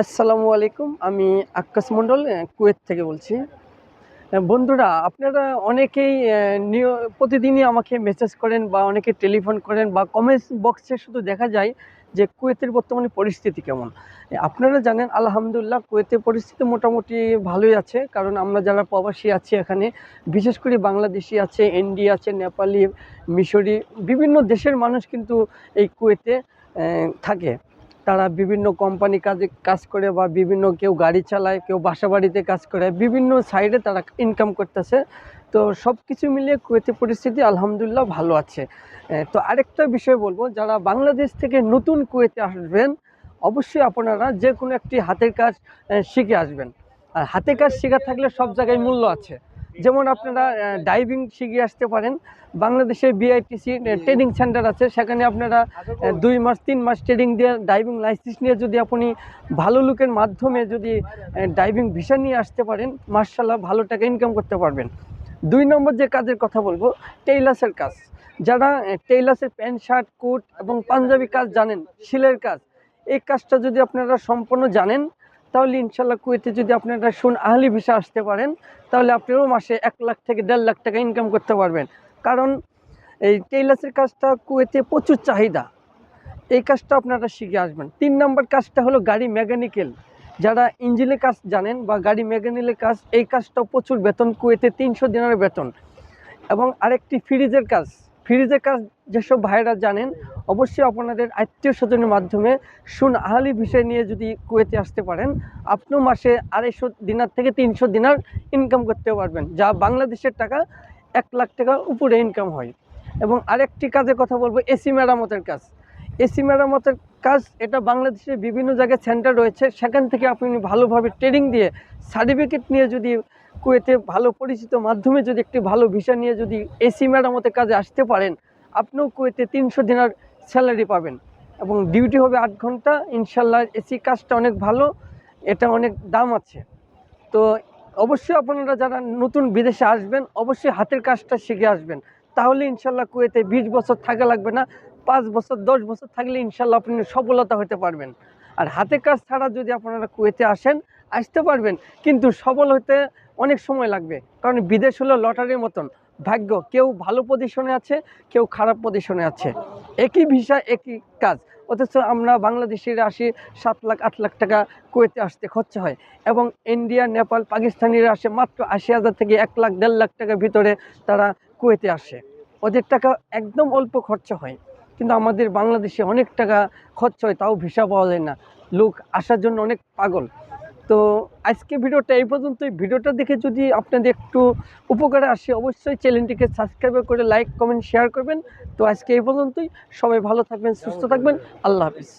আসসালামু আলাইকুম। আমি আক্কাস মণ্ডল কুয়েত থেকে বলছি। বন্ধুরা, আপনারা অনেকেই প্রতিদিনই আমাকে মেসেজ করেন বা অনেকে টেলিফোন করেন বা কমেন্টস বক্সে শুধু দেখা যায় যে কুয়েতের বর্তমানে পরিস্থিতি কেমন। আপনারা জানেন আলহামদুলিল্লাহ কুয়েতের পরিস্থিতি মোটামুটি ভালোই আছে, কারণ আমরা যারা প্রবাসী আছি এখানে, বিশেষ করে বাংলাদেশি আছে, ইন্ডিয়া আছে, নেপালি, মিশরি, বিভিন্ন দেশের মানুষ কিন্তু এই কুয়েতে থাকে। তারা বিভিন্ন কোম্পানি কাজ করে বা বিভিন্ন কেউ গাড়ি চালায়, কেউ বাসা বাড়িতে কাজ করে, বিভিন্ন সাইডে তারা ইনকাম করতেছে। তো সব কিছু মিলিয়ে কুয়েতের পরিস্থিতি আলহামদুলিল্লাহ ভালো আছে। তো আরেকটা বিষয় বলবো, যারা বাংলাদেশ থেকে নতুন কুয়েতে আসবেন অবশ্যই আপনারা যে কোনো একটি হাতের কাজ শিখে আসবেন। আর হাতের কাজ শেখা থাকলে সব জায়গায় মূল্য আছে। যেমন আপনারা ডাইভিং শিখে আসতে পারেন। বাংলাদেশে বিআইটিসি ট্রেনিং সেন্টার আছে, সেখানে আপনারা 2 মাস 3 মাস ট্রেনিং দিয়ে ডাইভিং লাইসেন্স নিয়ে যদি আপনি ভালো লোকের মাধ্যমে যদি ডাইভিং ভিসা নিয়ে আসতে পারেন, মাশাআল্লাহ ভালো টাকা ইনকাম করতে পারবেন। 2 নম্বর যে কাজের কথা বলবো, টেইলার্সের কাজ। যারা টেইলার্সের প্যান্ট শার্ট কোট এবং পাঞ্জাবি কাজ জানেন, সেলাইয়ের কাজ, এই কাজটা যদি আপনারা সম্পূর্ণ জানেন তাহলে ইনশাল্লাহ কুয়েতে যদি আপনারা আহলি ভিসা আসতে পারেন তাহলে আপনারাও মাসে 1 লাখ থেকে 1.5 লাখ টাকা ইনকাম করতে পারবেন। কারণ এই টেইলার্সের কাজটা কুয়েতে প্রচুর চাহিদা। এই কাজটা আপনারা শিখে আসবেন। 3 নম্বর কাজটা হলো গাড়ি মেকানিক্যাল। যারা ইঞ্জিনের কাজ জানেন বা গাড়ি মেকানিক্যালের কাজ, এই কাজটাও প্রচুর বেতন, কুয়েতে 300 দিনার বেতন। এবং আরেকটি ফ্রিজের কাজ। ফ্রিজের কাজ যেসব ভাইরা জানেন অবশ্যই আপনাদের আত্মীয় স্বজনের মাধ্যমে আহলি ভিসা নিয়ে যদি কুয়েতে আসতে পারেন, আপনিও মাসে 250 দিনার থেকে 300 দিনার ইনকাম করতে পারবেন, যা বাংলাদেশের টাকা 1 লাখ টাকার উপরে ইনকাম হয়। এবং আরেকটি কাজের কথা বলবো, এসি মেরামতের কাজ। এসি মেরামতের কাজ, এটা বাংলাদেশের বিভিন্ন জায়গায় সেন্টার রয়েছে, সেখান থেকে আপনি ভালোভাবে ট্রেনিং দিয়ে সার্টিফিকেট নিয়ে যদি কুয়েতে ভালো পরিচিত মাধ্যমে যদি একটি ভালো ভিসা নিয়ে যদি এসি মেরামতের কাজে আসতে পারেন, আপনিও কুয়েতে 300 দিনার স্যালারি পাবেন এবং ডিউটি হবে 8 ঘন্টা। ইনশাল্লাহ এসি কাজটা অনেক ভালো, এটা অনেক দাম আছে। তো অবশ্যই আপনারা যারা নতুন বিদেশে আসবেন অবশ্যই হাতের কাজটা শিখে আসবেন, তাহলে ইনশাল্লাহ কুয়েতে 20 বছর থাকা লাগবে না, 5 বছর 10 বছর থাকলে ইনশাল্লাহ আপনি সফলতা হতে পারবেন। আর হাতের কাজ ছাড়া যদি আপনারা কুয়েতে আসতে পারবেন, কিন্তু সফল হতে অনেক সময় লাগবে, কারণ বিদেশ হলো লটারির মতন, ভাগ্য। কেউ ভালো পজিশনে আছে, কেউ খারাপ পজিশনে আছে, একই ভিসা একই কাজ, অথচ আমরা বাংলাদেশিরা আসি 7 লাখ 8 লাখ টাকা কুয়েতে আসতে খরচা হয়, এবং ইন্ডিয়া, নেপাল, পাকিস্তানিরা আসে মাত্র 80,000 থেকে 1 লাখ 1.5 লাখ টাকার ভিতরে তারা কুয়েতে আসে। ওদের টাকা একদম অল্প খরচা হয়, কিন্তু আমাদের বাংলাদেশে অনেক টাকা খরচা হয়, তাও ভিসা পাওয়া যায় না। লোক আসার জন্য অনেক পাগল। তো আজকে ভিডিওটা এই পর্যন্তই। ভিডিওটা দেখে যদি আপনাদের একটু উপকারে আসে অবশ্যই চ্যানেলটিকে সাবস্ক্রাইব করে লাইক কমেন্ট শেয়ার করবেন। তো আজকে এই পর্যন্তই। সবাই ভালো থাকবেন, সুস্থ থাকবেন। আল্লাহ হাফিজ।